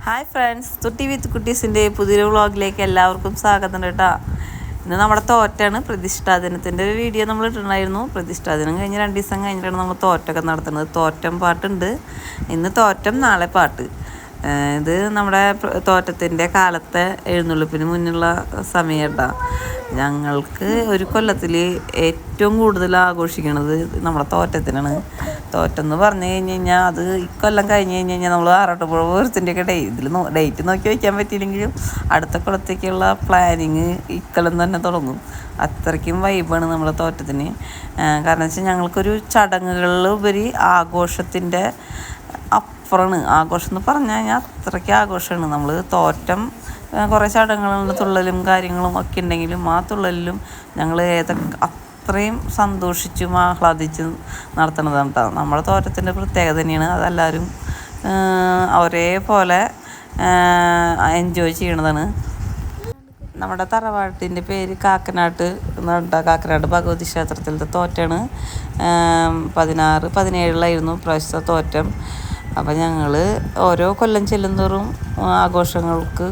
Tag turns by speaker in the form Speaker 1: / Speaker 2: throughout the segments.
Speaker 1: Hi friends, തുട്ടി വിത്ത് കുട്ടീസിൻ്റെ പുതിയൊരു വ്ളോഗിലേക്ക് എല്ലാവർക്കും സ്വാഗതം കേട്ടോ. ഇന്ന് നമ്മുടെ തോറ്റാണ്. പ്രതിഷ്ഠാദിനത്തിൻ്റെ ഒരു വീഡിയോ നമ്മൾ ഇട്ടിട്ടുണ്ടായിരുന്നു. പ്രതിഷ്ഠാദിനം കഴിഞ്ഞ് 2 ദിവസം കഴിഞ്ഞിട്ടാണ് നമ്മൾ തോറ്റൊക്കെ നടത്തുന്നത്. തോറ്റം പാട്ടുണ്ട്. ഇന്ന് തോറ്റം, നാളെ പാട്ട്. ഇത് നമ്മുടെ തോറ്റത്തിൻ്റെ കാലത്തെ എഴുന്നള്ളിപ്പിന് മുന്നുള്ള സമയം കേട്ടോ. ഞങ്ങൾക്ക് ഒരു കൊല്ലത്തിൽ ഏറ്റവും കൂടുതൽ ആഘോഷിക്കണത് നമ്മുടെ തോറ്റത്തിനാണ്. തോറ്റെന്ന് പറഞ്ഞു കഴിഞ്ഞാൽ അത് ഇക്കൊല്ലം കഴിഞ്ഞ് കഴിഞ്ഞാൽ നമ്മൾ ആറാട്ടുപുഴ പൂരത്തിൻ്റെയൊക്കെ ഡേറ്റ് നോക്കി വയ്ക്കാൻ പറ്റിയില്ലെങ്കിലും അടുത്ത കൊല്ലത്തേക്കുള്ള പ്ലാനിങ് ഇക്കൊല്ലം തന്നെ തുടങ്ങും. അത്രയ്ക്കും വൈബാണ് നമ്മളെ തോറ്റത്തിന്. കാരണം വെച്ചാൽ ഞങ്ങൾക്കൊരു ചടങ്ങുകളിൽ ഉപരി ആഘോഷത്തിൻ്റെ അപ്പുറമാണ്. ആഘോഷം എന്ന് പറഞ്ഞു കഴിഞ്ഞാൽ അത്രയ്ക്ക് ആഘോഷമാണ്. നമ്മൾ തോറ്റം കുറേ ചടങ്ങുകളുണ്ട്, തുള്ളലും കാര്യങ്ങളും ഒക്കെ ഉണ്ടെങ്കിലും ആ തുള്ളലിലും ഞങ്ങൾ അത്രയും സന്തോഷിച്ചും ആഹ്ലാദിച്ചും നടത്തുന്നതാണ് കേട്ടോ. നമ്മുടെ തോറ്റത്തിൻ്റെ പ്രത്യേകത തന്നെയാണ്. അതെല്ലാവരും ഒരേപോലെ എൻജോയ് ചെയ്യണതാണ്. നമ്മുടെ തറവാട്ടിൻ്റെ പേര് കാക്കനാട്ട് എന്നാണ്. കാക്കനാട്ട് ഭഗവതി ക്ഷേത്രത്തിലത്തെ തോറ്റാണ്. 16-17 പ്രാവശ്യത്തെ തോറ്റം. അപ്പം ഞങ്ങൾ ഓരോ കൊല്ലം ചെല്ലുന്തോറും ആഘോഷങ്ങൾക്ക്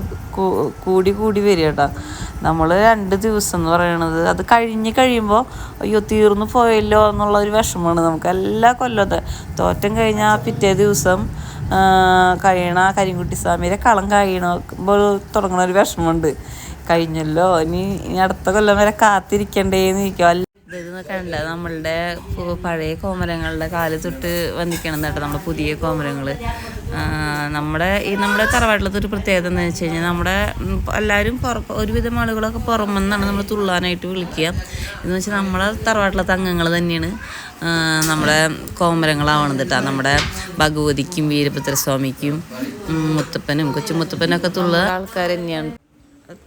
Speaker 1: കൂടി വരിക കേട്ടോ. നമ്മൾ 2 ദിവസം എന്ന് പറയണത് അത് കഴിയുമ്പോൾ അയ്യോ തീർന്നു പോയല്ലോ എന്നുള്ളൊരു വിഷമമാണ് നമുക്ക്. എല്ലാ കൊല്ലത്തെ തോറ്റം കഴിഞ്ഞാൽ പിറ്റേ ദിവസം കഴിയണ കരിങ്കുട്ടി സ്വാമിയുടെ കളം കഴിയണമ്പോൾ തുടങ്ങണ ഒരു വിഷമമുണ്ട്. കഴിഞ്ഞല്ലോ, ഇനി അടുത്ത കൊല്ലം വരെ കാത്തിരിക്കണ്ടേന്ന് ഇരിക്കും. ഇതെന്ന് കണ്ട നമ്മളുടെ പഴയ കോമരങ്ങളുടെ കാല് തൊട്ട് വന്നിക്കണം കേട്ടോ. നമ്മുടെ പുതിയ കോമരങ്ങൾ നമ്മുടെ തറവാട്ടിലത്തെ ഒരു പ്രത്യേകത എന്ന് വെച്ച് കഴിഞ്ഞാൽ നമ്മുടെ എല്ലാവരും ഒരുവിധം ആളുകളൊക്കെ പുറമെന്നാണ് നമ്മൾ തുള്ളാനായിട്ട് വിളിക്കുക. എന്ന് വെച്ചാൽ നമ്മളെ തറവാട്ടിലത്തെ അംഗങ്ങൾ തന്നെയാണ് നമ്മുടെ കോമരങ്ങളാവണത് കേട്ടോ. നമ്മുടെ ഭഗവതിക്കും വീരഭദ്രസ്വാമിക്കും മുത്തപ്പനും കൊച്ചുമുത്തപ്പനൊക്കെ തുള്ള ആൾക്കാർ തന്നെയാണ്.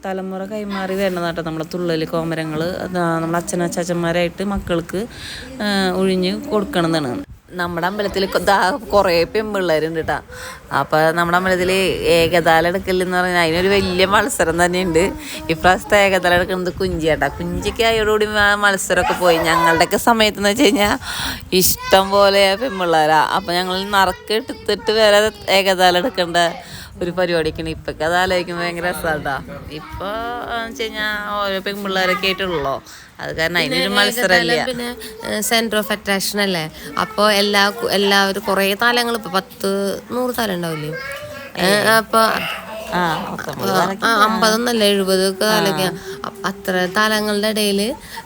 Speaker 1: തലമുറ കൈമാറി വരുന്നതാട്ടോ നമ്മളെ തുള്ളൽ കോമരങ്ങൾ. നമ്മളെ അച്ഛനച്ചാച്ചന്മാരായിട്ട് മക്കൾക്ക് ഒഴിഞ്ഞ് കൊടുക്കണതാണ്. നമ്മുടെ അമ്പലത്തിൽ കുറേ പെൺപിള്ളേരുണ്ട് കേട്ടോ. അപ്പോൾ നമ്മുടെ അമ്പലത്തിൽ ഏകതാലം എടുക്കലെന്ന് പറഞ്ഞാൽ അതിനൊരു വലിയ മത്സരം തന്നെയുണ്ട്. ഇപ്രാവശ്യത്തെ ഏകതാലം എടുക്കുന്നത് കുഞ്ചിയാട്ടാ. കുഞ്ചിക്ക് അതോടുകൂടി മത്സരമൊക്കെ പോയി. ഞങ്ങളുടെയൊക്കെ സമയത്തെന്ന് വെച്ച് കഴിഞ്ഞാൽ ഇഷ്ടം പോലെ പെൺപിള്ളേരാണ്. അപ്പോൾ ഞങ്ങൾ നറുക്കെടുത്തിട്ട് വരെ ഏകതാലം എടുക്കേണ്ട ഒരു പരിപാടിയൊക്കെയാണ്. ഇപ്പൊക്കെ അത് ആലോചിക്കുമ്പോൾ ഭയങ്കര രസമാട്ടാ. ഇപ്പോൾ എന്ന് വെച്ച് കഴിഞ്ഞാൽ ഓരോ പെൺപിള്ളേരൊക്കെ ആയിട്ടുള്ളൂ. അത് കാരണം അതിനൊരു മത്സരമില്ല.
Speaker 2: പിന്നെ സെന്റർ ഓഫ് അട്രാക്ഷൻ അല്ലേ. അപ്പോൾ എല്ലാവരും കുറേ താലങ്ങൾ ഇപ്പോൾ 100 താലം ഉണ്ടാവില്ലേ. അപ്പോൾ 50 70 താലൊക്കെ. അത്ര താലങ്ങളുടെ ഇടയിൽ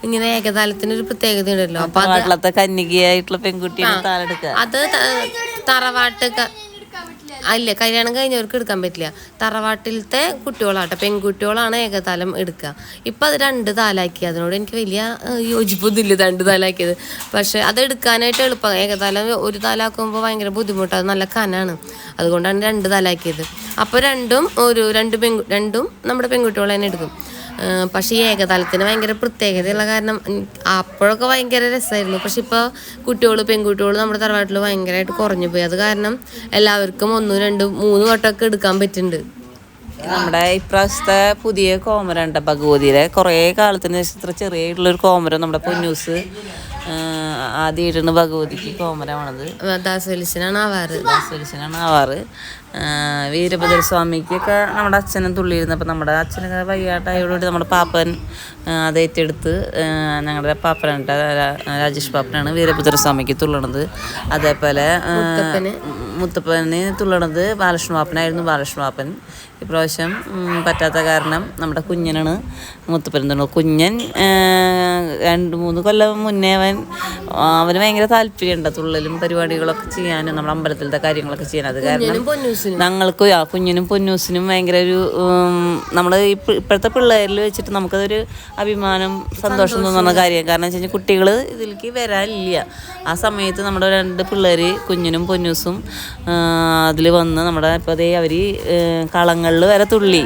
Speaker 2: ഇങ്ങനെ ഏകതാലത്തിനൊരു പ്രത്യേകത ഉണ്ടല്ലോ.
Speaker 1: അപ്പൊ കന്യകയായിട്ടുള്ള പെൺകുട്ടിയാണ് താലെടുക്കുക.
Speaker 2: അത് തറവാട്ട് അല്ല, കല്യാണം കഴിഞ്ഞവർക്ക് എടുക്കാൻ പറ്റില്ല. തറവാട്ടിലത്തെ കുട്ടികളാട്ടെ, പെൺകുട്ടികളാണ് ഏകതാലം എടുക്കുക. ഇപ്പം അത് 2 താലാക്കി. അതിനോട് എനിക്ക് വലിയ യോജിപ്പൊന്നുമില്ല 2 താലാക്കിയത്. പക്ഷെ അത് എടുക്കാനായിട്ട് എളുപ്പം. ഏകതാലം 1 താലാക്കുമ്പോൾ ഭയങ്കര ബുദ്ധിമുട്ടാണ്, നല്ല കനാണ്. അതുകൊണ്ടാണ് 2 താലാക്കിയത്. അപ്പോൾ രണ്ടും നമ്മുടെ പെൺകുട്ടികൾ തന്നെ എടുക്കും. പക്ഷേ ഈ ഏകതാലത്തിന് ഭയങ്കര പ്രത്യേകതയുള്ള കാരണം അപ്പോഴൊക്കെ ഭയങ്കര രസമായിരുന്നു. പക്ഷെ ഇപ്പോൾ പെൺകുട്ടികൾ നമ്മുടെ തറവാട്ടിൽ ഭയങ്കരമായിട്ട് കുറഞ്ഞു പോയി. അത് കാരണം എല്ലാവർക്കും 1, 2, 3 വട്ടമൊക്കെ എടുക്കാൻ പറ്റുന്നുണ്ട്.
Speaker 1: നമ്മുടെ ഇപ്രാവശ്യത്തെ പുതിയ കോമരം ഉണ്ട് ഭഗവതിയുടെ. കുറേ കാലത്തിന് ശേഷം ഇത്ര ചെറിയായിട്ടുള്ളൊരു കോമരം നമ്മുടെ പൊന്നൂസ് ആദ്യമായിട്ടാണ് ഭഗവതിക്ക് കോമരമാണത്.
Speaker 2: ദാസവലിശനാണ്
Speaker 1: ആവാറ്. വീരഭദ്രസ്വാമിക്കൊക്കെ നമ്മുടെ അച്ഛനും തുള്ളിയിരുന്നപ്പോൾ നമ്മുടെ അച്ഛനൊക്കെ വയ്യാട്ടായോടുകൂടി നമ്മുടെ പാപ്പൻ അത് ഏറ്റെടുത്ത് ഞങ്ങളുടെ പാപ്പനുണ്ട് രാജേഷ് പാപ്പനാണ് വീരഭദ്രസ്വാമിക്ക് തുള്ളണത്. അതേപോലെ മുത്തപ്പന് തുള്ളണത് ബാലകൃഷ്ണ പാപ്പനായിരുന്നു. ബാലകൃഷ്ണ പാപ്പൻ ഇപ്രാവശ്യം പറ്റാത്ത കാരണം നമ്മുടെ കുഞ്ഞനാണ് മുത്തപ്പൻ തുള്ളത്. കുഞ്ഞൻ 2-3 കൊല്ലം മുന്നേ അവന് ഭയങ്കര താല്പര്യമുണ്ട് തുള്ളലും പരിപാടികളൊക്കെ ചെയ്യാനും നമ്മുടെ അമ്പലത്തിലത്തെ കാര്യങ്ങളൊക്കെ ചെയ്യാൻ. അത് കാരണം ഞങ്ങൾക്ക് കുഞ്ഞിനും പൊന്നൂസിനും ഭയങ്കര ഒരു നമ്മൾ ഇപ്പോഴത്തെ പിള്ളേരിൽ വെച്ചിട്ട് നമുക്കതൊരു അഭിമാനം, സന്തോഷം തോന്നുന്ന കാര്യം. കാരണം വെച്ച് കഴിഞ്ഞാൽ കുട്ടികൾ ഇതിലേക്ക് വരാനില്ല. ആ സമയത്ത് നമ്മുടെ 2 പിള്ളേർ കുഞ്ഞിനും പൊന്നൂസും അതിൽ വന്ന് നമ്മുടെ ഇപ്പോൾ അതേ അവർ കളങ്ങളിൽ വരെ തുള്ളി.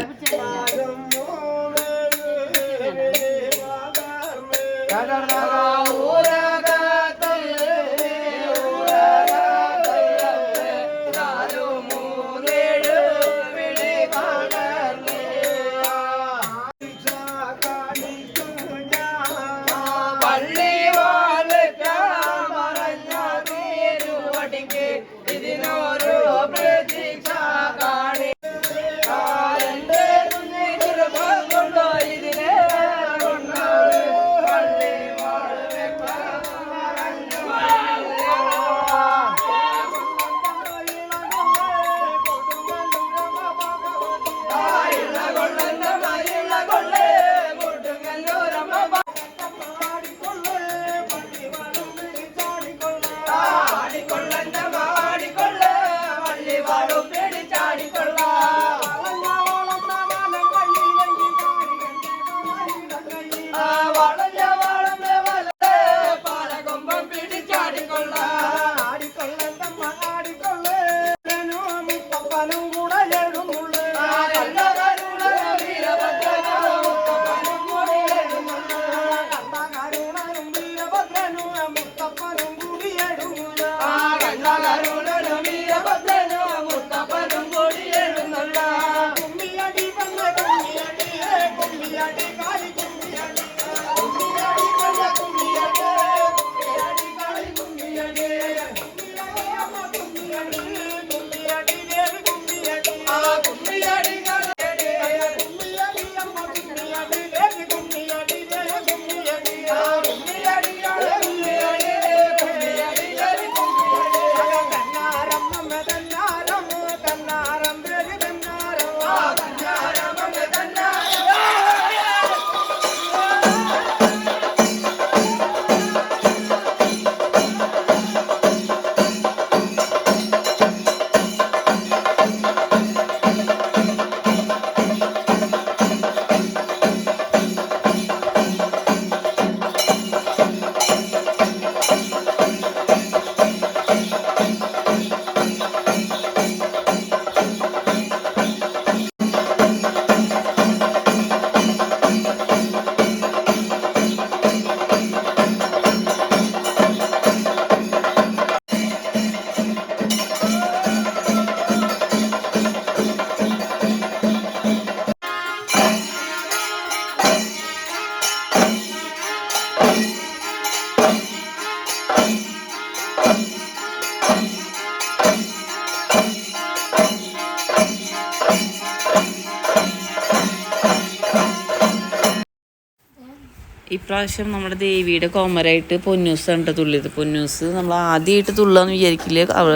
Speaker 1: ഇപ്രാവശ്യം നമ്മുടെ ദേവിയുടെ കോമരായിട്ട് പൊന്നൂസ് കണ്ട തുള്ളിയത്. പൊന്നൂസ് നമ്മൾ ആദ്യമായിട്ട് തുള്ളാന്ന് വിചാരിക്കില്ല, അവൾ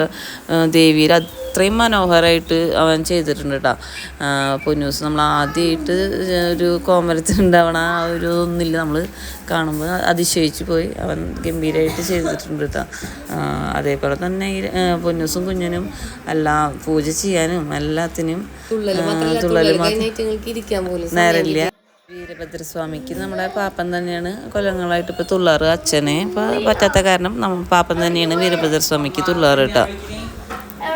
Speaker 1: ദേവിയുടെ അത്രയും മനോഹരമായിട്ട് അവൻ ചെയ്തിട്ടുണ്ട് കേട്ടോ. പൊന്നൂസ് നമ്മൾ ആദ്യമായിട്ട് ഒരു കോമരത്തിനുണ്ടാവണ ആ ഒരു ഒന്നില്ല, നമ്മൾ കാണുമ്പോൾ അതിശയിച്ചു പോയി. അവൻ ഗംഭീരമായിട്ട് ചെയ്തിട്ടുണ്ട് കേട്ടോ. അതേപോലെ തന്നെ ഈ പൊന്നൂസും കുഞ്ഞനും എല്ലാം പൂജ ചെയ്യാനും എല്ലാത്തിനും നേരമില്ല. വീരഭദ്രസ്വാമിക്ക് നമ്മുടെ പാപ്പൻ തന്നെയാണ് കൊല്ലങ്ങളായിട്ട് ഇപ്പോൾ തുള്ളാറ്. അച്ഛനെ ഇപ്പോൾ പറ്റാത്ത കാരണം പാപ്പൻ തന്നെയാണ് വീരഭദ്രസ്വാമിക്ക് തുള്ളാറ് കേട്ടോ.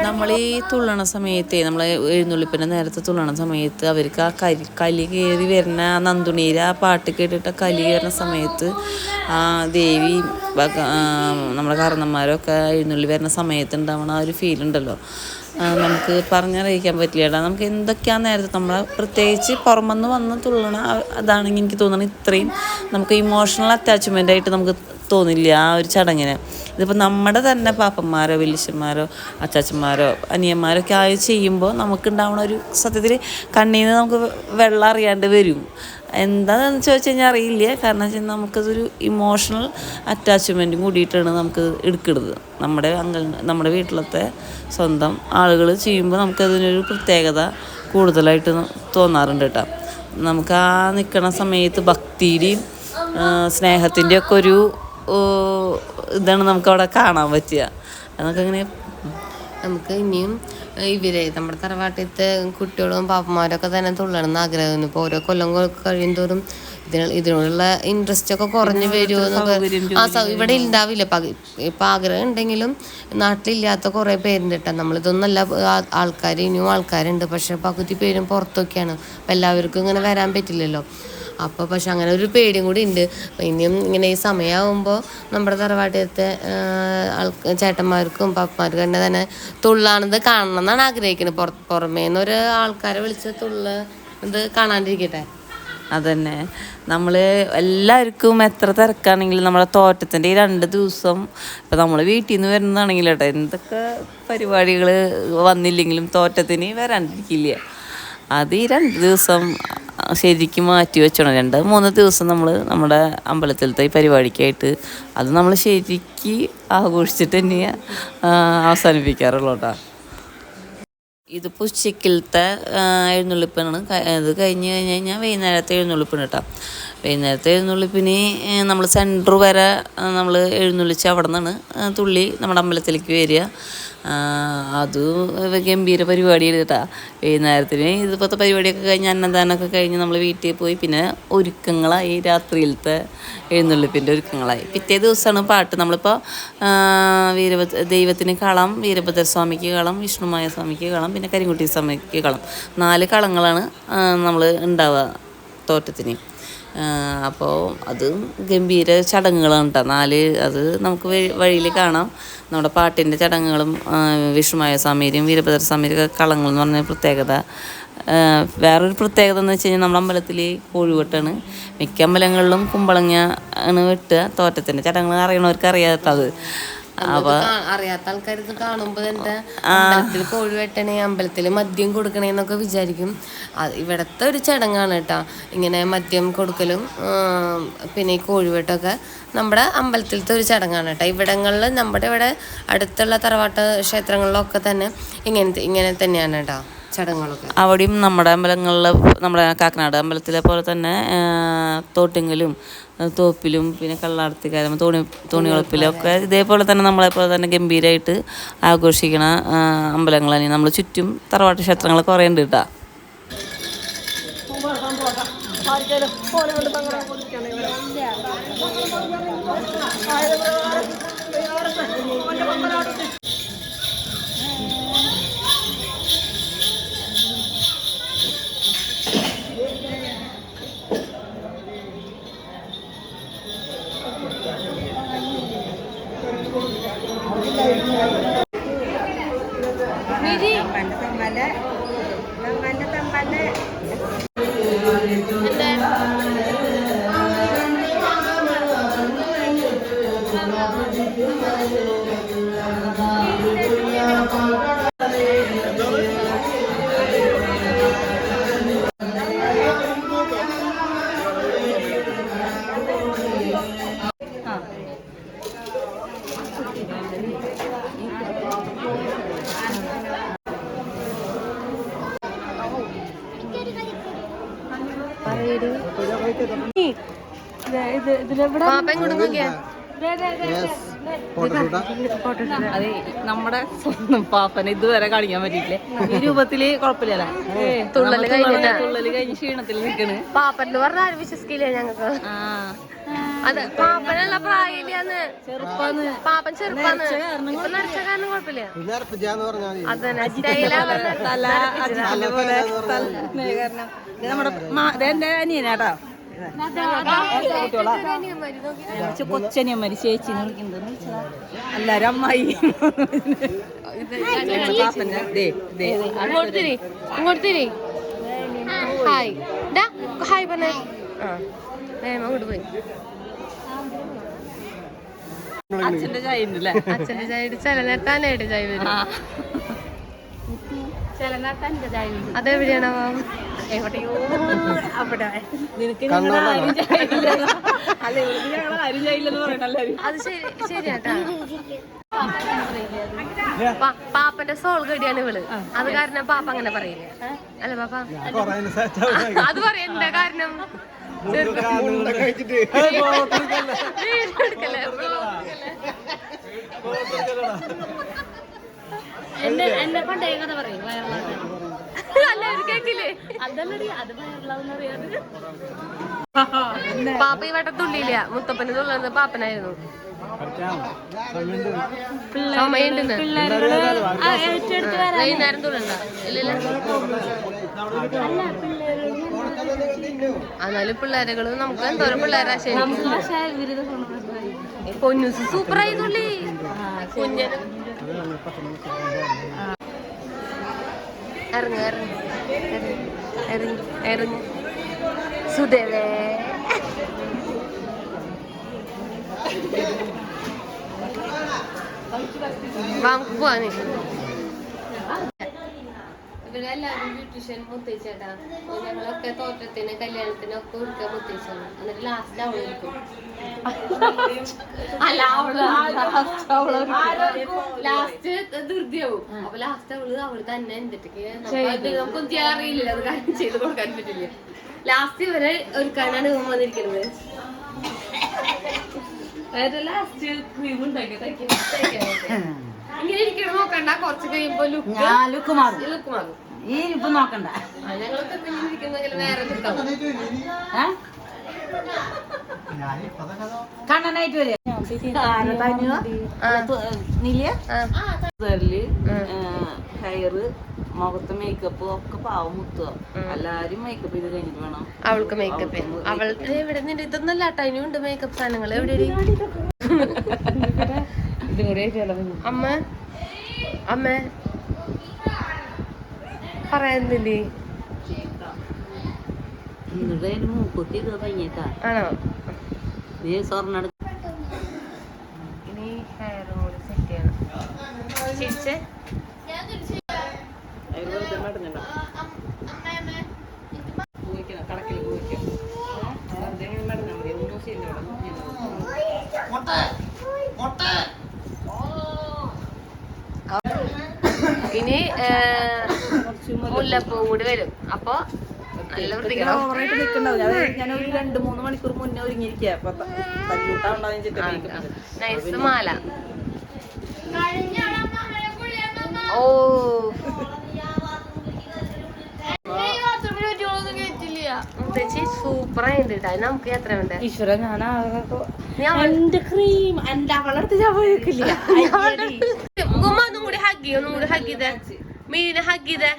Speaker 1: നമ്മൾ ഈ തുള്ളണ സമയത്ത്, നമ്മൾ എഴുന്നള്ളിപ്പിൻ്റെ നേരത്തെ തുള്ളണ സമയത്ത് അവർക്ക് ആ കലി കയറി വരുന്ന നന്ദുണീര ആ പാട്ട് കേട്ടിട്ട് കലി കയറുന്ന സമയത്ത് ആ ദേവി നമ്മുടെ കാരണന്മാരൊക്കെ എഴുന്നള്ളി വരുന്ന സമയത്ത് ഉണ്ടാവണ ആ ഒരു ഫീലുണ്ടല്ലോ, നമുക്ക് പറഞ്ഞറിയിക്കാൻ പറ്റില്ല. നമുക്ക് എന്തൊക്കെയാണ് നേരത്തെ നമ്മളെ പ്രത്യേകിച്ച് പുറമെന്ന് വന്ന് തുള്ളണ അതാണെങ്കിൽ എനിക്ക് തോന്നുന്നത് ഇത്രയും നമുക്ക് ഇമോഷണൽ അറ്റാച്ച്മെൻ്റ് ആയിട്ട് നമുക്ക് തോന്നില്ല ആ ഒരു ചടങ്ങിന്. ഇതിപ്പോൾ നമ്മുടെ തന്നെ പാപ്പന്മാരോ വലിയച്ഛന്മാരോ അച്ചാച്ചന്മാരോ അനിയന്മാരോ ഒക്കെ ആയി ചെയ്യുമ്പോൾ നമുക്കുണ്ടാവണ ഒരു സത്യത്തിൽ കണ്ണീന്ന് നമുക്ക് വെള്ളം അറിയാണ്ട് വരും. എന്താണെന്ന് ചോദിച്ചു കഴിഞ്ഞാൽ അറിയില്ല. കാരണം വെച്ചാൽ നമുക്കതൊരു ഇമോഷണൽ അറ്റാച്ച്മെൻറ്റും കൂടിയിട്ടാണ് നമുക്ക് എടുക്കുന്നത്. നമ്മുടെ വീട്ടിലത്തെ സ്വന്തം ആളുകൾ ചെയ്യുമ്പോൾ നമുക്കതിനൊരു പ്രത്യേകത കൂടുതലായിട്ട് തോന്നാറുണ്ട് കേട്ടോ. നമുക്ക് ആ നിൽക്കണ സമയത്ത് ഭക്തിയുടെയും സ്നേഹത്തിൻ്റെയും ഒക്കെ ഒരു ഇതാണ് നമുക്കവിടെ കാണാൻ പറ്റുക. അതൊക്കെ അങ്ങനെ
Speaker 2: നമുക്ക് ഇനിയും ഇവരെ നമ്മുടെ തറവാട്ടിലത്തെ കുട്ടികളും പാപ്പന്മാരൊക്കെ തന്നെ തുള്ളണമെന്ന് ആഗ്രഹമായിരുന്നു. ഇപ്പോൾ ഓരോ കൊല്ലം കഴിയും തോറും ഇതിനോടുള്ള ഇൻട്രസ്റ്റ് ഒക്കെ കുറഞ്ഞു വരുമോ ഇവിടെ ഉണ്ടാവില്ല. ഇപ്പം ആഗ്രഹം ഉണ്ടെങ്കിലും നാട്ടിലില്ലാത്ത കുറേ പേരുണ്ട് കേട്ടോ. നമ്മളിതൊന്നല്ല ആൾക്കാർ, ഇനിയും ആൾക്കാരുണ്ട്, പക്ഷെ പകുതി പേരും പുറത്തൊക്കെയാണ്. അപ്പം എല്ലാവർക്കും ഇങ്ങനെ വരാൻ പറ്റില്ലല്ലോ. അപ്പോൾ പക്ഷെ അങ്ങനെ ഒരു പേടിയും കൂടി ഉണ്ട്. ഇനിയും ഇങ്ങനെ ഈ സമയമാകുമ്പോൾ നമ്മുടെ തറവാട്ടിലത്തെ ചേട്ടന്മാർക്കും പാപ്പന്മാർക്കും തന്നെ തുള്ളാണത് കാണണം എന്നാണ് ആഗ്രഹിക്കുന്നത്. പുറമേ നിന്നൊരു ആൾക്കാരെ വിളിച്ച് ഇത് കാണാണ്ടിരിക്കട്ടെ.
Speaker 1: അതന്നെ, നമ്മൾ എല്ലാവർക്കും എത്ര തിരക്കാണെങ്കിലും നമ്മളെ തോറ്റത്തിൻ്റെ ഈ 2 ദിവസം ഇപ്പം നമ്മൾ വീട്ടിൽ നിന്ന് വരുന്നതാണെങ്കിൽ കേട്ടോ, എന്തൊക്കെ പരിപാടികൾ വന്നില്ലെങ്കിലും തോറ്റത്തിന് വരാണ്ടിരിക്കില്ല. അത് ഈ 2 ദിവസം ശരിക്കും മാറ്റി വെച്ചോണം. 2-3 ദിവസം നമ്മൾ നമ്മുടെ അമ്പലത്തിലത്തെ ഈ പരിപാടിക്കായിട്ട് അത് നമ്മൾ ശരിക്ക് ആഘോഷിച്ചിട്ട് തന്നെയാണ് അവസാനിപ്പിക്കാറുള്ളൂ കേട്ടോ. ഇത് ഉച്ചക്കലത്തെ എഴുന്നള്ളിപ്പാണ്. ഇത് കഴിഞ്ഞ് കഴിഞ്ഞാൽ വൈകുന്നേരത്തെ എഴുന്നള്ളിപ്പാണ് കേട്ടോ. വൈകുന്നേരത്തെ എഴുന്നള്ളിപ്പിന് നമ്മൾ സെൻറ്റർ വരെ നമ്മൾ എഴുന്നള്ളിച്ച് അവിടെ നിന്നാണ് തുള്ളി നമ്മുടെ അമ്പലത്തിലേക്ക് വരിക. അതും ഗംഭീര പരിപാടിയാണ് കേട്ടോ. വൈകുന്നേരത്തിന് ഇതുപോലത്തെ പരിപാടിയൊക്കെ കഴിഞ്ഞ് അന്നദാനമൊക്കെ കഴിഞ്ഞ് നമ്മൾ വീട്ടിൽ പോയി പിന്നെ ഒരുക്കങ്ങളായി. രാത്രിയിലത്തെ എഴുന്നള്ളിപ്പിൻ്റെ ഒരുക്കങ്ങളായി. പിറ്റേ ദിവസമാണ് പാട്ട്. നമ്മളിപ്പോൾ ദൈവത്തിന് കളം, വീരഭദ്രസ്വാമിക്ക് കളം, വിഷ്ണുമായ സ്വാമിക്ക് കളം, പിന്നെ കരിങ്കുട്ടി സ്വാമിക്ക് കളം. 4 കളങ്ങളാണ് നമ്മൾ ഉണ്ടാവുക തോറ്റത്തിന്. അപ്പോൾ അത് ഗംഭീര ചടങ്ങുകളാണ് കേട്ടോ. 4 അത് നമുക്ക് വഴിയിൽ കാണാം. നമ്മുടെ പാട്ടിൻ്റെ ചടങ്ങുകളും വിഷ്ണുമായ സ്വാമിയുടെയും വീരഭദ്രസ്വാമിയുടെ കളങ്ങൾ എന്ന് പറഞ്ഞ പ്രത്യേകത. വേറൊരു പ്രത്യേകത എന്ന് വെച്ച് കഴിഞ്ഞാൽ നമ്മുടെ അമ്പലത്തിൽ കോഴിവെട്ടാണ്. മിക്ക അമ്പലങ്ങളിലും കുമ്പളങ്ങ ആണ് വെട്ടുക. തോറ്റത്തിൻ്റെ ചടങ്ങുകൾ അറിയണവർക്ക് അറിയാം കേട്ടോ. അത്
Speaker 2: അപ്പൊ അറിയാത്ത ആൾക്കാർ ഇത് കാണുമ്പോ എന്താ അമ്പലത്തിൽ കോഴി വെട്ടണേ, അമ്പലത്തിൽ മദ്യം കൊടുക്കണേന്നൊക്കെ വിചാരിക്കും. ഇവിടത്തെ ഒരു ചടങ്ങാണ് കേട്ടോ ഇങ്ങനെ മദ്യം കൊടുക്കലും പിന്നെ ഈ കോഴിവെട്ടൊക്കെ നമ്മുടെ അമ്പലത്തിലത്തെ ഒരു ചടങ്ങാണ് കേട്ടോ. ഇവിടങ്ങളിൽ നമ്മുടെ ഇവിടെ അടുത്തുള്ള തറവാട്ട് ക്ഷേത്രങ്ങളിലൊക്കെ തന്നെ ഇങ്ങനെ തന്നെയാണ് കേട്ടോ ചടങ്ങുകളൊക്കെ.
Speaker 1: അവിടെയും നമ്മുടെ അമ്പലങ്ങളിൽ, നമ്മുടെ കാക്കനാട് അമ്പലത്തിലെ പോലെ തന്നെ തോട്ടിങ്ങലും തോപ്പിലും പിന്നെ കള്ളാടത്തിക്കാരും തോണിയുളപ്പിലും ഒക്കെ ഇതേപോലെ തന്നെ നമ്മളെപ്പോലെ തന്നെ ഗംഭീരമായിട്ട് ആഘോഷിക്കണ അമ്പലങ്ങളാണ്. നമ്മൾ ചുറ്റും തറവാട്ട് ക്ഷേത്രങ്ങൾ കുറേ ഉണ്ട് കേട്ടോ. അതെ, നമ്മുടെ സ്വന്തം പാപ്പനെ ഇതുവരെ കാണിക്കാൻ പറ്റിയില്ലേ. ഈ രൂപത്തില് കുഴപ്പമില്ല. തുള്ളല് കഴിഞ്ഞ് ക്ഷീണത്തിൽ നിൽക്കണ്.
Speaker 2: പാപ്പൻ പറഞ്ഞ ആരും വിശ്വസിക്കില്ല ഞങ്ങൾക്ക്. അതെ, പാപ്പനുള്ള പ്രായമില്ലാന്ന്. ചെറുപ്പാന്ന്, പാപ്പൻ ചെറുപ്പാന്ന്. ഇപ്പൊ നരച്ച കാരണം കുഴപ്പമില്ല. അതന്നെ
Speaker 1: നമ്മുടെ എന്റെ അനിയനാട്ടോ. കൊച്ചനിയന്മാര് ചേച്ചി എല്ലാരും അമ്മായി.
Speaker 2: ഹായ് ഹായ് പറഞ്ഞേ. അങ്ങോട്ട് പോയി.
Speaker 1: അച്ഛന്റെ ചായ ഉണ്ടല്ലേ?
Speaker 2: അച്ഛന്റെ ചായ ചില നേരത്താനായിട്ട് ചായ വരും. അതെവിടെയാണോ?
Speaker 1: എവിടെയോ അവിടെ.
Speaker 2: അത് ശരിയാട്ടാ. പാപ്പന്റെ സോൾ ഗഡിയാണ് ഇവള്. അത് കാരണം പാപ്പ അങ്ങനെ പറയില്ല. അല്ല പാപ്പ അത് പറയണ്ട. കാരണം എന്നെ പണ്ടേ കഥ പറയും. കേട്ടില്ലേ? പാപ്പ ഈ വട്ടത്തുള്ളിയില്ല. മുത്തപ്പന് തുള്ളുന്നത് പാപ്പനായിരുന്നു. വൈകുന്നേരം തുള്ളണ്ട ഇല്ലല്ലോ. എന്നാലും പിള്ളേരുകള് നമുക്ക് എന്തോരം പിള്ളേരാ. ശരി, പൊന്നൂസ് സൂപ്പറായി തുള്ളി. കുഞ്ഞനും ഇറങ്ങ ഇറങ്ങി സുദേവേ. നമുക്ക് പോവാന്. ഇവരെല്ലാവരും ബ്യൂട്ടീഷ്യൻ മുത്തയിച്ചേട്ടാ. ഞങ്ങളൊക്കെ തോറ്റത്തിന് കല്യാണത്തിനൊക്കെ ഒരുക്കാൻ മുത്തയിച്ചാണ്. എന്നിട്ട് ലാസ്റ്റ് അവളൊരുക്കും. അല്ല ലാസ്റ്റ് ധൃതിയാവും. അപ്പൊ ലാസ്റ്റ് അവള് തന്നെ എന്തിട്ടൊക്കെ നമുക്കൊന്നും ചെയ്യാൻ അറിയില്ല. അത് കാര്യം ചെയ്ത് കൊടുക്കാൻ പറ്റില്ല. ലാസ്റ്റ് ഇവരെ ഒരുക്കാനാണ് ഇവൻ വന്നിരിക്കുന്നത്. ലാസ്റ്റ് ക്രീം ഉണ്ടാക്കി ഇങ്ങനെ ഇരിക്കണം നോക്കണ്ട, കുറച്ച് കഴിയുമ്പോ
Speaker 3: ലുക്ക് മാറും.
Speaker 2: ലുക്ക് മാറും.
Speaker 3: ഈ ഇപ്പൊ നോക്കണ്ട.
Speaker 2: ഞങ്ങൾക്ക് ഇങ്ങനെ ഇരിക്കുന്നെങ്കിൽ വേറെ ലുക്കാവും.
Speaker 3: കണ്ണനായിട്ട് വരിക
Speaker 1: ഹെയറ് മുഖത്ത് മേക്കപ്പ് ഒക്കെ പാവം മുത്തുക. എല്ലാരും മേക്കപ്പ് ചെയ്ത് കഴിഞ്ഞിട്ട് വേണം
Speaker 2: അവൾക്ക് മേക്കപ്പ്. അവൾക്ക് എവിടെ നിന്റെ ഇതൊന്നല്ല കേട്ടോ, ഇനിയുണ്ട് മേക്കപ്പ് സാധനങ്ങൾ. എവിടെ അമ്മ അമ്മ പറയുന്നില്ലേ?
Speaker 1: മൂക്കുത്തി ഇത് കഴിഞ്ഞിട്ടാ
Speaker 2: ആണോ?
Speaker 1: നീ സ്വർണ്ണ
Speaker 2: ഇനി ഹെയറും കൂടി സെറ്റ് ചെയ്യണം. ചിരിച്ചേ ഇനി മുല്ലപ്പൂ കൂടി വരും. അപ്പൊ നല്ല
Speaker 1: ഓവറായിട്ട് നിൽക്കണ്ടാവും. ഞാനൊരു 2-3 മണിക്കൂർ മുന്നേ ഒരുങ്ങിയിരിക്കുക.
Speaker 2: നൈസ് മാല. ഓ സൂപ്പർ ആയിട്ട് നമുക്ക് എത്ര ഉണ്ട്
Speaker 3: ഈശ്വര. ഞാൻ എന്റെ ക്രീം എന്റെ അവളടുത്ത് ഞാൻ പോയിക്കില്ല.
Speaker 2: ഒന്നും കൂടി ഹഗ്ഗി, ഒന്നും കൂടി ഹഗ് ചെയ്തേ. മീനെ ഹഗ് ചെയ്തേ,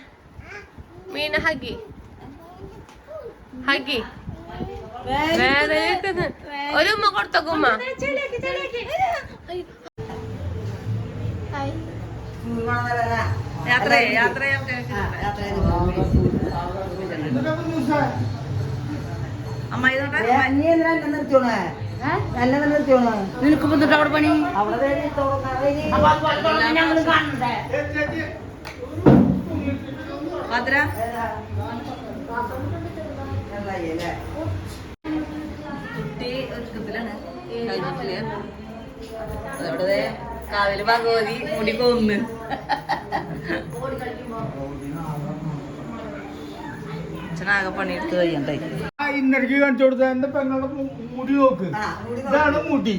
Speaker 2: മീനെ ഹഗ്ഗി ഹഗ്ഗി. വേദന ഒരു ഉമ്മ കൊടുത്തോ ഉമ്മ.
Speaker 3: നിനക്ക് വന്നിട്ട് അവിടെ പണി ഞങ്ങള് കാണണ്ടേ?
Speaker 1: കുട്ടി ഒരുക്കത്തിലാണ്. അതവിടെ കാവില് ഭഗവതി മുടി കൊന്ന് അച്ഛനാകെ പണിയെടുത്ത് കഴിയണ്ടായി.
Speaker 4: ഇന്നടിക്ക് കാണിച്ചു കൊടുത്ത എന്റെ പെങ്ങളുടെ മുടി നോക്ക്. ഇതാണ് മുടി.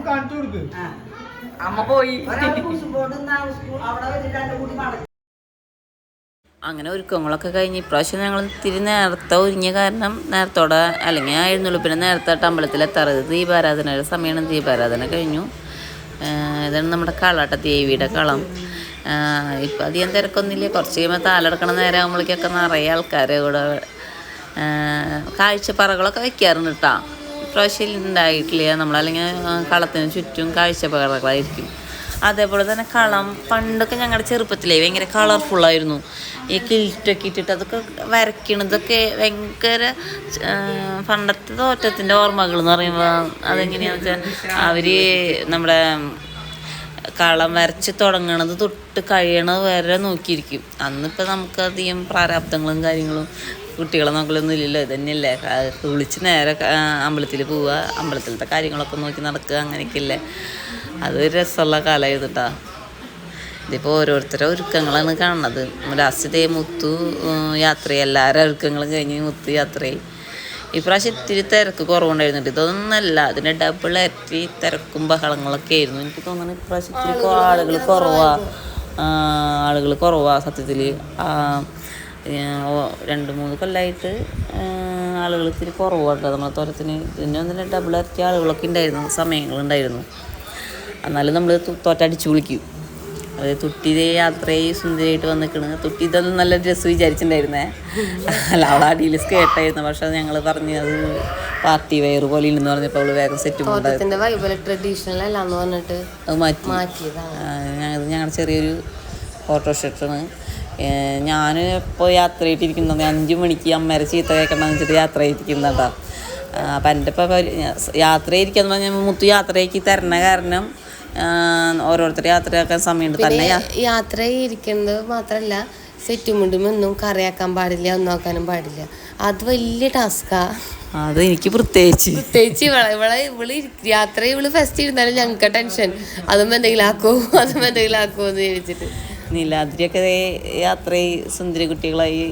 Speaker 4: കാണിച്ചു കൊടുക്ക്.
Speaker 1: അമ്മ പോയി. അങ്ങനെ ഒരുക്കങ്ങളൊക്കെ കഴിഞ്ഞ് ഇപ്രാവശ്യം ഞങ്ങൾ ഇത്തിരി നേരത്തെ ഒരുങ്ങിയ കാരണം നേരത്തോടെ അല്ലെങ്കിൽ ആയിരുന്നുള്ളൂ. പിന്നെ നേരത്തെ അമ്പലത്തിൽ എത്താറത് ദീപാരാധനയുടെ സമയമാണ്. ദീപാരാധന കഴിഞ്ഞു. ഇതാണ് നമ്മുടെ കളാട്ട, ദേവിയുടെ കളം. ഇപ്പം അധികം തിരക്കൊന്നുമില്ല. കുറച്ച് കഴിയുമ്പോൾ താലെടുക്കണ നേരം ആകുമ്പോഴേക്കൊക്കെ നിറയെ ആൾക്കാർ ഇവിടെ കാഴ്ചപ്പറകളൊക്കെ വെക്കാറുണ്ട് കേട്ടോ. ഇപ്രാവശ്യം ഉണ്ടായിട്ടില്ല. നമ്മളല്ലെങ്കിൽ കളത്തിന് ചുറ്റും കാഴ്ചപ്പറകളായിരിക്കും. അതേപോലെ തന്നെ കളം പണ്ടൊക്കെ ഞങ്ങളുടെ ചെറുപ്പത്തിലേ ഭയങ്കര കളർഫുള്ളായിരുന്നു. ഈ കിൽറ്റൊക്കെ ഇട്ടിട്ട് അതൊക്കെ വരയ്ക്കണതൊക്കെ ഭയങ്കര പണ്ടത്തെ തോറ്റത്തിൻ്റെ ഓർമ്മകൾ എന്ന് പറയുമ്പോൾ അതെങ്ങനെയാണെന്ന് വെച്ചാൽ അവർ നമ്മുടെ കളം വരച്ച് തുടങ്ങണത് തൊട്ട് കഴിയണത് വരെ നോക്കിയിരിക്കും. അന്നിപ്പോൾ നമുക്കധികം പ്രാരാബ്ദങ്ങളും കാര്യങ്ങളും കുട്ടികളെ നോക്കലൊന്നും ഇല്ലല്ലോ. ഇത് തന്നെയല്ലേ വിളിച്ച് നേരെ അമ്പലത്തിൽ പോവുക, അമ്പലത്തിലത്തെ കാര്യങ്ങളൊക്കെ നോക്കി നടക്കുക, അങ്ങനെയൊക്കെയല്ലേ. അതൊരു രസമുള്ള കാലമായിരുന്നു കേട്ടോ. ഇതിപ്പോൾ ഓരോരുത്തരുടെ ഒരുക്കങ്ങളാണ് കാണുന്നത്. ലാസ്റ്റ് മുത്തു യാത്രയായി, എല്ലാവരും ഒരുക്കങ്ങളും കഴിഞ്ഞ് മുത്തു യാത്രയായി. ഇപ്രാവശ്യം ഇത്തിരി തിരക്ക് കുറവുണ്ടായിരുന്നുണ്ട്. ഇതൊന്നല്ല, അതിൻ്റെ ഡബിൾ ഇരട്ടി തിരക്കും ബഹളങ്ങളൊക്കെ ആയിരുന്നു. എനിക്ക് തോന്നുന്നു ഇപ്രാവശ്യം ഇത്തിരി ആളുകൾ കുറവാണ് സത്യത്തിൽ. 2-3 കൊല്ലമായിട്ട് ആളുകൾ ഇത്തിരി കുറവാണ് നമ്മളെ തോരത്തിന്. ഇതിൻ്റെ ഒന്നിന് ഡബിൾ ഇരട്ടി ആളുകളൊക്കെ ഉണ്ടായിരുന്നു, സമയങ്ങളുണ്ടായിരുന്നു. എന്നാലും നമ്മൾ തോറ്റടിച്ചു വിളിക്കും. അത് തുട്ടിയുടെ യാത്രയെ സുന്ദരിയായിട്ട് വന്നിക്കണ്. തുട്ടി ഇതൊന്നും നല്ല ഡ്രസ്സ് വിചാരിച്ചിട്ടുണ്ടായിരുന്നേ. അല്ല, അവളെ അടിയിൽ സ്കേർട്ടായിരുന്നു. പക്ഷെ ഞങ്ങൾ പറഞ്ഞു അത് പാർട്ടി വെയർ പോലെ ഇല്ലെന്ന് പറഞ്ഞപ്പോൾ അവള് വേഗം സെറ്റ്
Speaker 2: ട്രഡീഷണൽ അല്ലാന്ന് പറഞ്ഞിട്ട്
Speaker 1: അത് മാറ്റിയതാണ്. ഞങ്ങളുടെ ചെറിയൊരു ഫോട്ടോഷൂട്ടാണ്. ഞാൻ ഇപ്പോൾ യാത്ര ചെയ്തിരിക്കുന്നത് 5 മണിക്ക് അമ്മേരെ ചീത്ത കേൾക്കണമെന്ന് വെച്ചിട്ട് യാത്ര ചെയ്തിരിക്കുന്നതാ. അപ്പം എൻ്റെ ഇപ്പം യാത്ര ചെയ്തിരിക്കാന്ന് പറഞ്ഞാൽ മുത്തു യാത്രയ്ക്ക് തരണ കാരണം ഓരോരുത്തർ യാത്രയാക്കാൻ സമയമുണ്ട്. തന്നെ
Speaker 2: യാത്ര ഇരിക്കുന്നത് മാത്രമല്ല, സെറ്റുമുണ്ടും ഒന്നും കറിയാക്കാൻ പാടില്ല, ഒന്നാക്കാനും പാടില്ല. അത് വലിയ ടാസ്കാ.
Speaker 1: അത് എനിക്ക് പ്രത്യേകിച്ച്
Speaker 2: ഇവള് യാത്ര ഇവള് ഫസ്റ്റ് ഇരുന്നാലും ഞങ്ങൾക്ക് ടെൻഷൻ. അതും എന്തെങ്കിലും ആക്കോ എന്ന് ചോദിച്ചിട്ട്.
Speaker 1: നീലാദ്രിയൊക്കെ യാത്ര സുന്ദരി കുട്ടികളായി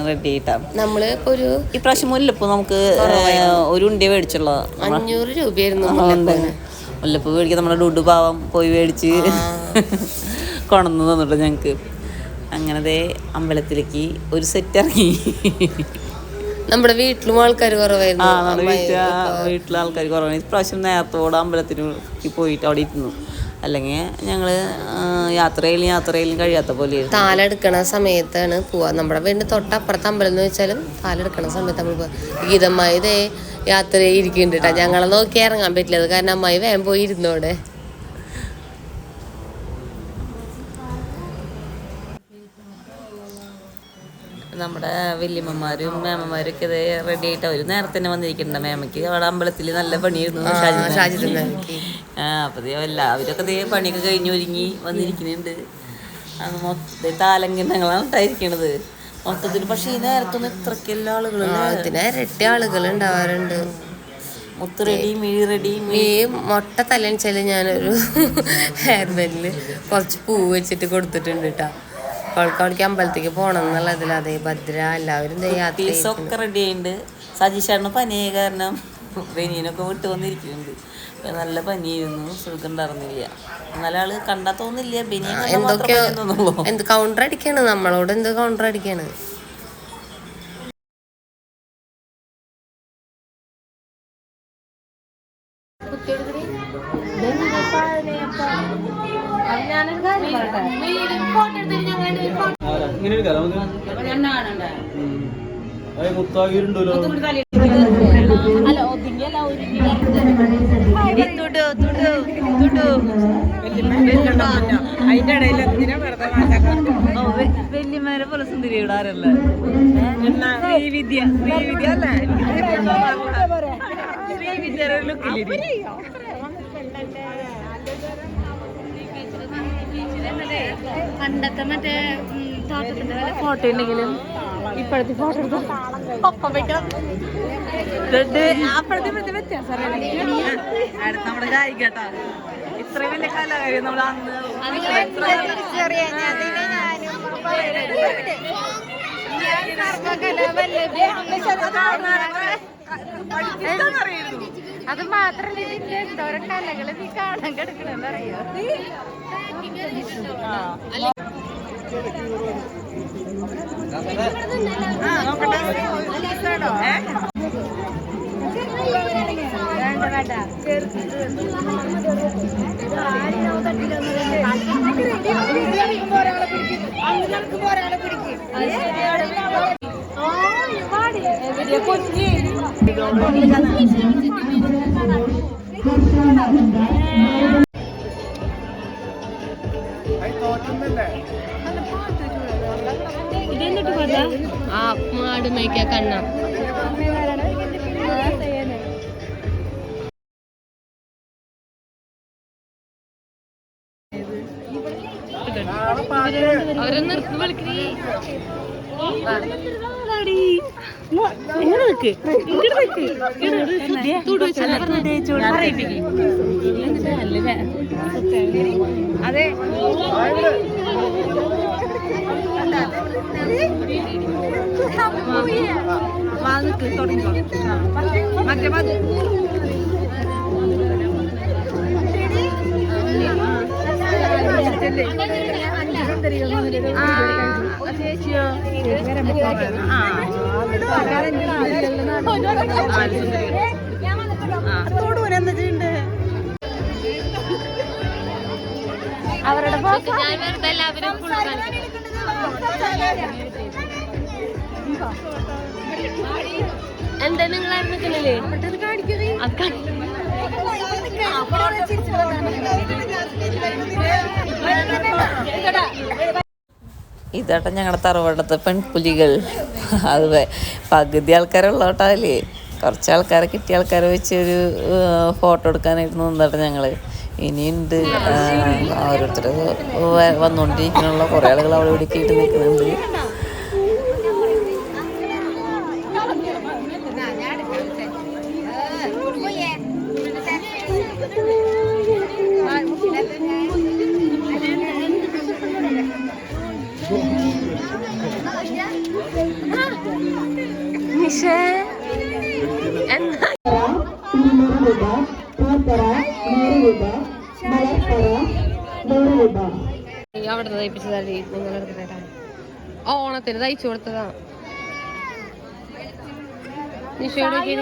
Speaker 1: റെഡി ആയിട്ടാണ്.
Speaker 2: നമ്മള് ഇപ്പൊ
Speaker 1: ഇപ്രാവശ്യം മുല്ലപ്പൂ നമുക്ക് ഒരു ഉണ്ടി മേടിച്ചുള്ള
Speaker 2: 500 രൂപയായിരുന്നു.
Speaker 1: മുല്ലപ്പൂ മേടിക്കാൻ നമ്മുടെ ഡുഡു പാവം പോയി മേടിച്ച് കൊണന്ന് തന്നിട്ട് ഞങ്ങൾക്ക്. അങ്ങനത്തെ അമ്പലത്തിലേക്ക് ഒരു സെറ്റ് ഇറങ്ങി.
Speaker 2: നമ്മുടെ വീട്ടിലും ആൾക്കാർ കുറവായിരുന്നു.
Speaker 1: വീട്ടിലെ ആൾക്കാർ കുറവാണ്. ഇപ്രാവശ്യം നേരത്തോടെ അമ്പലത്തിന് പോയിട്ട് അവിടെ ഇരുന്നു. അല്ലെങ്കിൽ ഞങ്ങൾ യാത്രയിലും കഴിയാത്ത പോലെ.
Speaker 2: താലെടുക്കണ സമയത്താണ് പോവാ. നമ്മുടെ വീടിൻ്റെ തൊട്ടപ്പുറത്ത് അമ്പലം എന്ന് വെച്ചാലും താലെടുക്കണ സമയത്ത് നമ്മൾ പോവാ. ഗീതമ്മായി ഇതേ യാത്രയിൽ ഇരിക്കുന്നുണ്ട് കേട്ടോ. ഞങ്ങളെ നോക്കി ഇറങ്ങാൻ പറ്റില്ല, അത് കാരണം അമ്മായി വേഗം പോയി ഇരുന്നോടെ.
Speaker 1: നമ്മുടെ വല്യമ്മമാരും മേമ്മമാരും ഒക്കെ ഇത് റെഡി ആയിട്ട് അവർ നേരത്തെ തന്നെ വന്നിരിക്കുന്നുണ്ട്. മേമയ്ക്ക് അവിടെ അമ്പലത്തിൽ നല്ല പണിയായിരുന്നു. അപ്പോൾ എല്ലാവരൊക്കെ ഇതേ പണിയൊക്കെ കഴിഞ്ഞ് ഒരുങ്ങി വന്നിരിക്കുന്നുണ്ട്. അത് മൊത്തത്തിൽ താലങ്കിണ്ണങ്ങളാണ് ഉണ്ടായിരിക്കണത് മൊത്തത്തിൽ. പക്ഷേ ഈ നേരത്തൊന്നും ഇത്രയ്ക്കെല്ലാം ആളുകളുണ്ട്,
Speaker 2: ഇരട്ടി ആളുകൾ ഉണ്ടാവാറുണ്ട്.
Speaker 1: മുത്ത് റെഡി, മിഴി റെഡി.
Speaker 2: ഈ മൊട്ട തലണിച്ചാൽ ഞാനൊരു ഹെയർ ബാൻഡിൽ കുറച്ച് പൂ വെച്ചിട്ട് കൊടുത്തിട്ടുണ്ട് കേട്ടോ. കോഴിക്കോടേക്ക് അമ്പലത്തേക്ക് പോകണം എന്നുള്ളതിൽ. അതേ ഭദ്ര എല്ലാവരും
Speaker 1: ഒക്കെ റെഡി ആയിട്ടുണ്ട്. സജീഷാണ് പനിയായ കാരണം ബനിയനൊക്കെ വിട്ട് വന്നിരിക്കുന്നുണ്ട്. നല്ല പനിയായിരുന്നു, സുഖം ഉണ്ടായിരുന്നില്ല. എന്നാലും ആള് കണ്ടാ തോന്നില്ല ബനിയൻ
Speaker 2: എന്തൊക്കെയോ എന്ത് കൗണ്ടർ അടിക്കാണ് നമ്മളോട്, എന്ത് കൗണ്ടർ അടിക്കാണ്.
Speaker 1: വല്യമാരെ പോലെ സുന്ദരി ഇടാറല്ലേ
Speaker 3: പണ്ടത്തെ മറ്റേ തോട്ടത്തിന്റെ ഫോട്ടോ ഉണ്ടെങ്കിലും ഇപ്പോഴത്തെ ഫോട്ടോ അപ്പോഴത്തെ വ്യത്യാസം
Speaker 1: നമ്മുടെ ഗായികട്ടാ. ഇത്രയും വലിയ കലാകാരി നമ്മൾ അന്ന്
Speaker 3: അത് മാത്രല്ല ഇതിന്റെ എന്തോരം കലകൾ നീ കാണാൻ കിടക്കണെന്നറിയോ.
Speaker 2: ആ മാട് മേയ്ക്ക കണ്ണ അവരെ നിർത്തി വിളിക്കണേ.
Speaker 3: അതെ മറ്റേ ചേച്ചിയോ അവരുടെ
Speaker 2: എന്താ നിങ്ങൾ നിൽക്കണില്ലേ?
Speaker 1: ഇതാട്ട ഞങ്ങളുടെ തറവാടത്തെ പെൺപുലികൾ. അത് പകുതി ആൾക്കാരുള്ളോട്ടല്ലേ, കുറച്ച് ആൾക്കാരെ കിട്ടിയ ആൾക്കാരെ വെച്ച് ഒരു ഫോട്ടോ എടുക്കാനായിരുന്നു എന്താട്ടെ ഞങ്ങൾ. ഇനിയുണ്ട് ഓരോരുത്തർ വന്നുകൊണ്ടിരിക്കാനുള്ള കുറേ ആളുകൾ അവിടെ ഇവിടെ കേട്ട് നിൽക്കുന്നുണ്ട്.
Speaker 2: എന്താ തയ്പ്പിച്ചതല്ലേ നിങ്ങൾ എടുത്തിട്ടാ ഓണത്തിന് തയ്ച്ചു കൊടുത്തതാ നിഷയോടൊക്കെ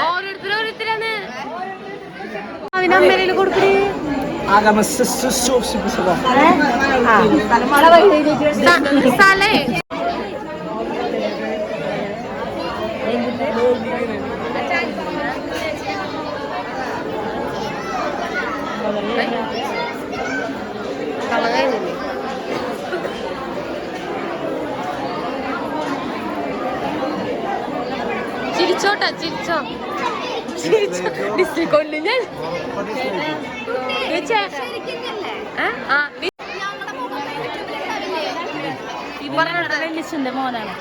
Speaker 2: ഓരോരുത്തരോരുത്തരാണ് അതിനമ്മേലും കൊടുക്കണേ സ്ഥലേ ചിരിച്ചോട്ടാ ചിരിച്ചോ കൊല്ലു ഞാൻ
Speaker 3: മോനാണ്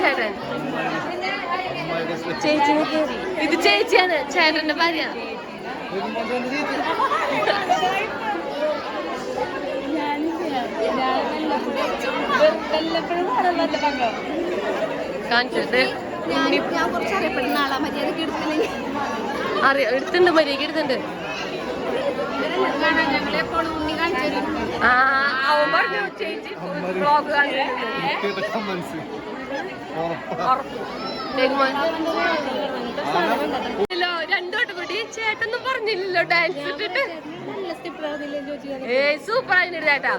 Speaker 2: ചേട്ടൻ ചേച്ചി ഇത് ചേച്ചിയാണ് ചേട്ടന്റെ ഭാര്യ കാണിച്ചത് അറിയാം എടുത്തുണ്ട് മര്യാദ എടുത്തുണ്ട് അവൻ പറഞ്ഞു ചേച്ചി ബ്ലോഗ് രണ്ടോട്ട് കൂടി ചേട്ടൊന്നും പറഞ്ഞില്ലല്ലോ ഡാൻസ് ഇട്ടിട്ട് സൂപ്പർ ആയിട്ട് ചേട്ടാ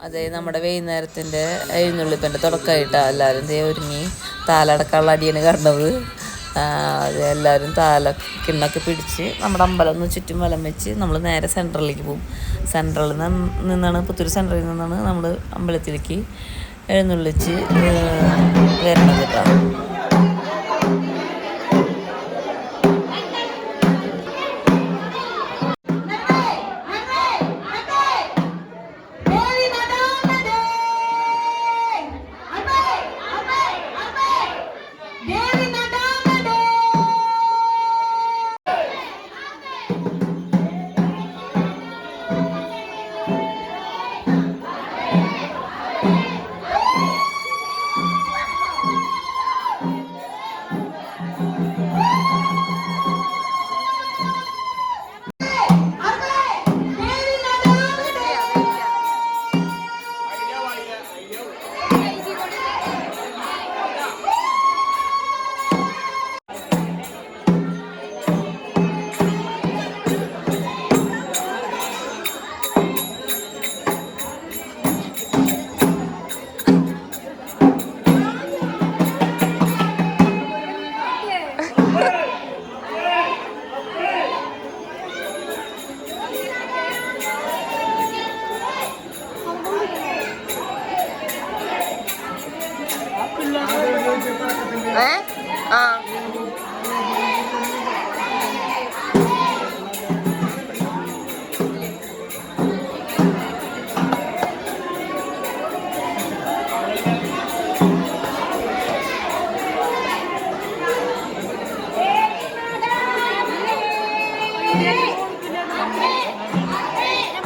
Speaker 1: അതെ നമ്മുടെ വൈകുന്നേരത്തിൻ്റെ എഴുന്നള്ളിപ്പൻ്റെ തുടക്കമായിട്ടാണ് എല്ലാവരും ദേ ഒരുങ്ങി താലടക്കാനുള്ള അടിയാണ് കാണുന്നത്. അത് എല്ലാവരും കിണ്ണൊക്കെ പിടിച്ച് നമ്മുടെ അമ്പലം ഒന്ന് ചുറ്റും വലം വെച്ച് നമ്മൾ നേരെ സെൻട്രലിലേക്ക് പോകും. സെൻട്രലിൽ നിന്നാണ് പുത്തൂർ സെൻട്രലിൽ നിന്നാണ് നമ്മൾ അമ്പലത്തിലേക്ക് എഴുന്നള്ളിച്ച് വരണത് കേട്ടോ.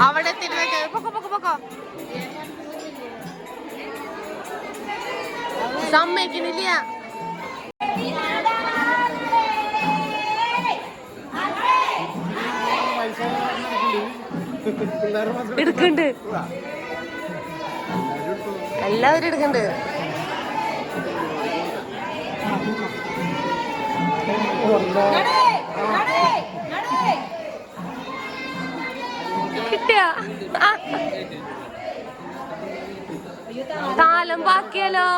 Speaker 2: അവിടെ പൊക്കോ സമ്മതിക്കുന്നില്ല. എടുക്കണ്ട് എല്ലാവരും എടുക്കണ്ട്. കിട്ടിയ താലം ബാക്കിയാലോ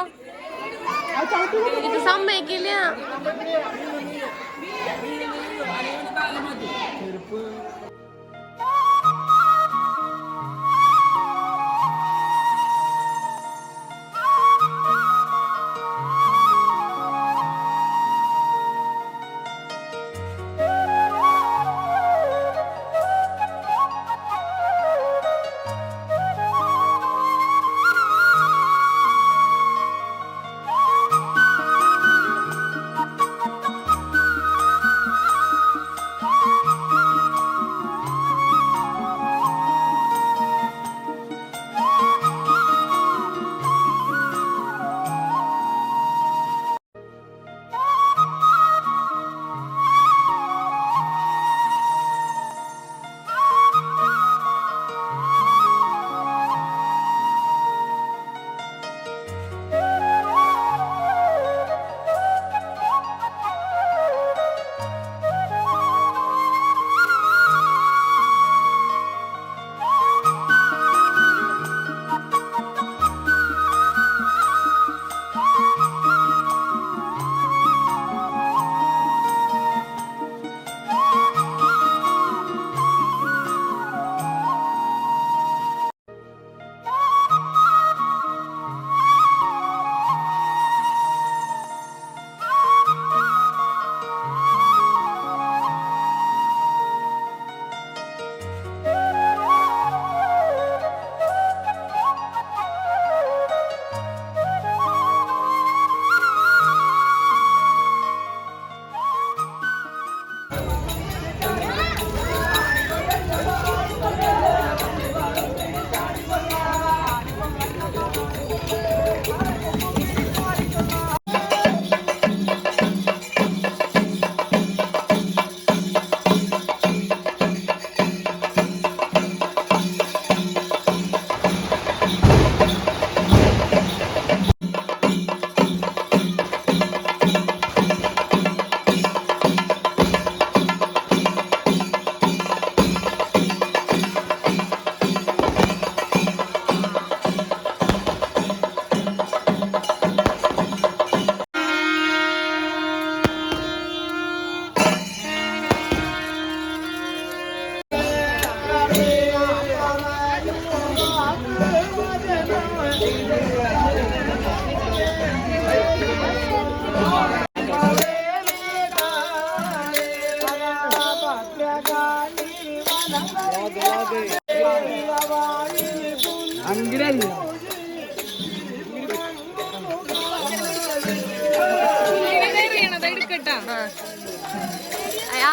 Speaker 2: ഇത് സമ്മതിക്കില്ല.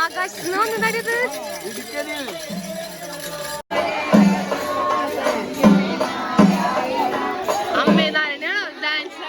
Speaker 2: ആകാശത്ത് വന്നു തരുത്. അമ്മേ നാരായണ ഡാൻസ്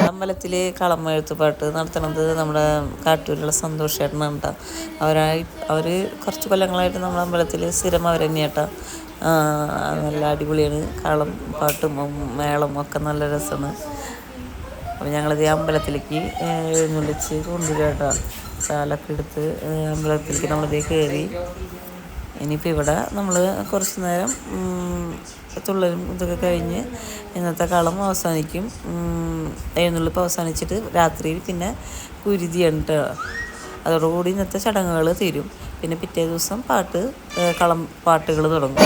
Speaker 1: അമ്പലത്തിൽ കളമെഴുത്തുപാട്ട് നടത്തുന്നത് നമ്മുടെ കാട്ടൂരിലുള്ള സന്തോഷേട്ടനാണ് കേട്ടോ. അവർ കുറച്ച് കൊല്ലങ്ങളായിട്ട് നമ്മുടെ അമ്പലത്തിൽ സ്ഥിരം അവർ തന്നെയാട്ടോ. നല്ല അടിപൊളിയാണ്. കളം പാട്ടും മേളം ഒക്കെ നല്ല രസമാണ്. അപ്പോൾ ഞങ്ങളിത് അമ്പലത്തിലേക്ക് എഴുന്നള്ളിച്ച് കൊണ്ടുവരിക കേട്ടോ. ചാലൊക്കെ എടുത്ത് അമ്പലത്തിലേക്ക് നമ്മളിതേ കയറി. ഇനിയിപ്പോൾ ഇവിടെ നമ്മൾ കുറച്ച് നേരം തുള്ളലും ഇതൊക്കെ കഴിഞ്ഞ് ഇന്നത്തെ കളം അവസാനിക്കും. എഴുന്നള്ളിപ്പ് അവസാനിച്ചിട്ട് രാത്രിയിൽ പിന്നെ കുരുതിയാണ് കേട്ടോ. അതോടുകൂടി ഇന്നത്തെ ചടങ്ങുകൾ തീരും. പിന്നെ പിറ്റേ ദിവസം കളം പാട്ടുകൾ തുടങ്ങും.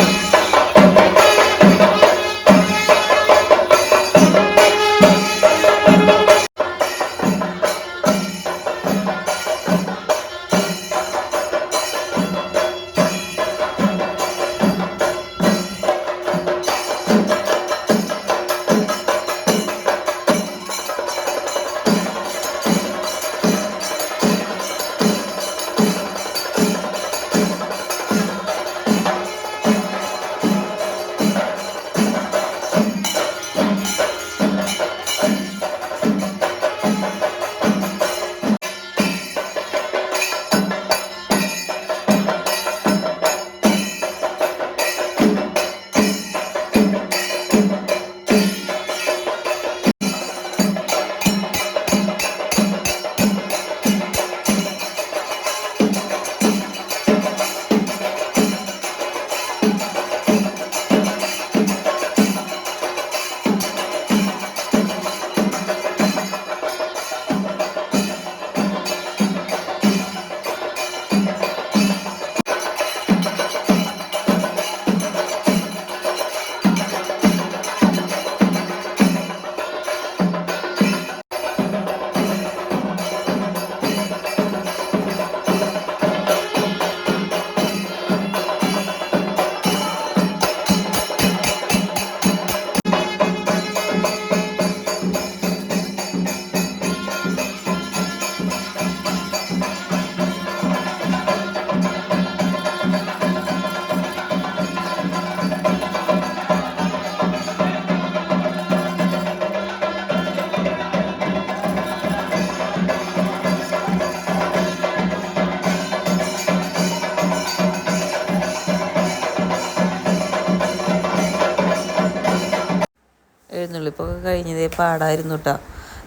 Speaker 1: എഴുന്നള്ളിപ്പൊക്കെ കഴിഞ്ഞതേ പാടായിരുന്നു കേട്ടോ.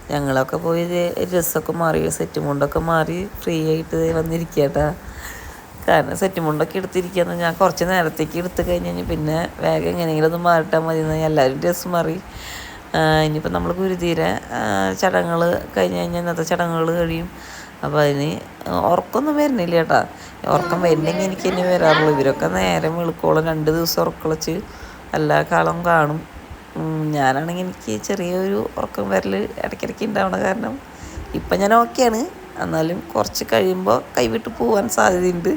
Speaker 1: ഞങ്ങളൊക്കെ പോയി ഡ്രസ്സൊക്കെ മാറി സെറ്റ് മുണ്ടൊക്കെ മാറി ഫ്രീ ആയിട്ട് വന്നിരിക്കുക കേട്ടോ. കാരണം സെറ്റ് മുണ്ടൊക്കെ എടുത്തിരിക്കുകയെന്ന് ഞാൻ കുറച്ച് നേരത്തേക്ക് എടുത്ത് കഴിഞ്ഞ് പിന്നെ വേഗം എങ്ങനെയെങ്കിലും ഒന്ന് മാറിട്ടാൽ മതി എന്ന് എല്ലാവരും ഡ്രസ്സ് മാറി. ഇനിയിപ്പോൾ നമ്മൾ ഗുരുതീരെ ചടങ്ങുകൾ കഴിഞ്ഞ് കഴിഞ്ഞാൽ ഇന്നത്തെ ചടങ്ങുകൾ കഴിയും. അപ്പോൾ അതിന് ഉറക്കമൊന്നും വരുന്നില്ല കേട്ടോ. ഉറക്കം വരുന്നെങ്കിൽ എനിക്ക് ഇനി വരാറുള്ളൂ. ഇവരൊക്കെ നേരം വെളുക്കോളം 2 ദിവസം ഉറക്കളച്ച് എല്ലാ കാലവും കാണും. ഞാനാണെങ്കിൽ എനിക്ക് ചെറിയൊരു ഉറക്കം വരൽ ഇടയ്ക്കിടയ്ക്ക് ഉണ്ടാവണ കാരണം ഇപ്പം ഞാൻ ഓക്കെയാണ്. എന്നാലും കുറച്ച് കഴിയുമ്പോൾ കൈവിട്ട് പോകാൻ സാധ്യതയുണ്ട്.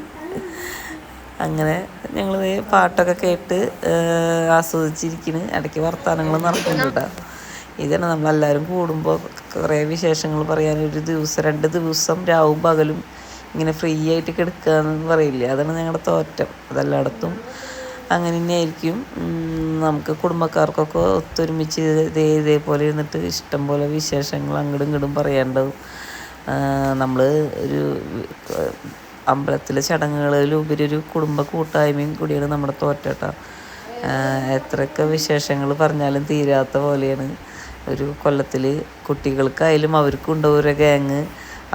Speaker 1: അങ്ങനെ ഞങ്ങൾ പാട്ടൊക്കെ കേട്ട് ആസ്വദിച്ചിരിക്കുന്നു. ഇടയ്ക്ക് വർത്തമാനങ്ങൾ നടക്കുന്നുണ്ട്. ഇതാണ് നമ്മളെല്ലാവരും കൂടുമ്പോൾ കുറേ വിശേഷങ്ങൾ പറയാൻ. ഒരു ദിവസം 2 ദിവസം രാവും പകലും ഇങ്ങനെ ഫ്രീ ആയിട്ട് കിടക്കുക എന്ന് പറയില്ലേ, അതാണ് ഞങ്ങളുടെ തോറ്റം. അതെല്ലായിടത്തും അങ്ങനെ തന്നെയായിരിക്കും. നമുക്ക് കുടുംബക്കാർക്കൊക്കെ ഒത്തൊരുമിച്ച് ഇതേപോലെ ഇരുന്നിട്ട് ഇഷ്ടം പോലെ വിശേഷങ്ങൾ അങ്ങോട്ടും ഇങ്ങോട്ടും പറയേണ്ടത്. നമ്മൾ ഒരു അമ്പലത്തിലെ ചടങ്ങുകളിലുപരി ഒരു കുടുംബ കൂട്ടായ്മയും കൂടിയാണ് നമ്മുടെ തോറ്റേട്ടാ. എത്രയൊക്കെ വിശേഷങ്ങൾ പറഞ്ഞാലും തീരാത്ത പോലെയാണ്. ഒരു കൊല്ലത്തിൽ കുട്ടികൾക്കായാലും അവർക്കും ഉണ്ടാവും ഒരു ഗ്യാങ്.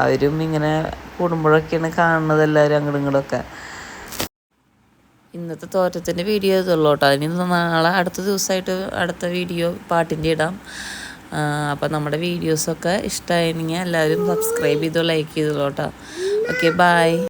Speaker 1: അവരും ഇങ്ങനെ കൂടുമ്പോഴൊക്കെയാണ് കാണുന്നത് എല്ലാവരും അങ്ങോട്ടും ഇങ്ങോട്ടൊക്കെ. ഇന്നത്തെ തോറ്റത്തിൻ്റെ വീഡിയോ ഇതുള്ളൂ കേട്ടോ. ഇനി നാളെ അടുത്ത ദിവസമായിട്ട് അടുത്ത വീഡിയോ പാട്ടിൻ്റെ ഇടാം. അപ്പം നമ്മുടെ വീഡിയോസൊക്കെ ഇഷ്ടമായിരുന്നെങ്കിൽ എല്ലാവരും സബ്സ്ക്രൈബ് ചെയ്തോ, ലൈക്ക് ചെയ്തോളൂ കേട്ടോ. Okay, by.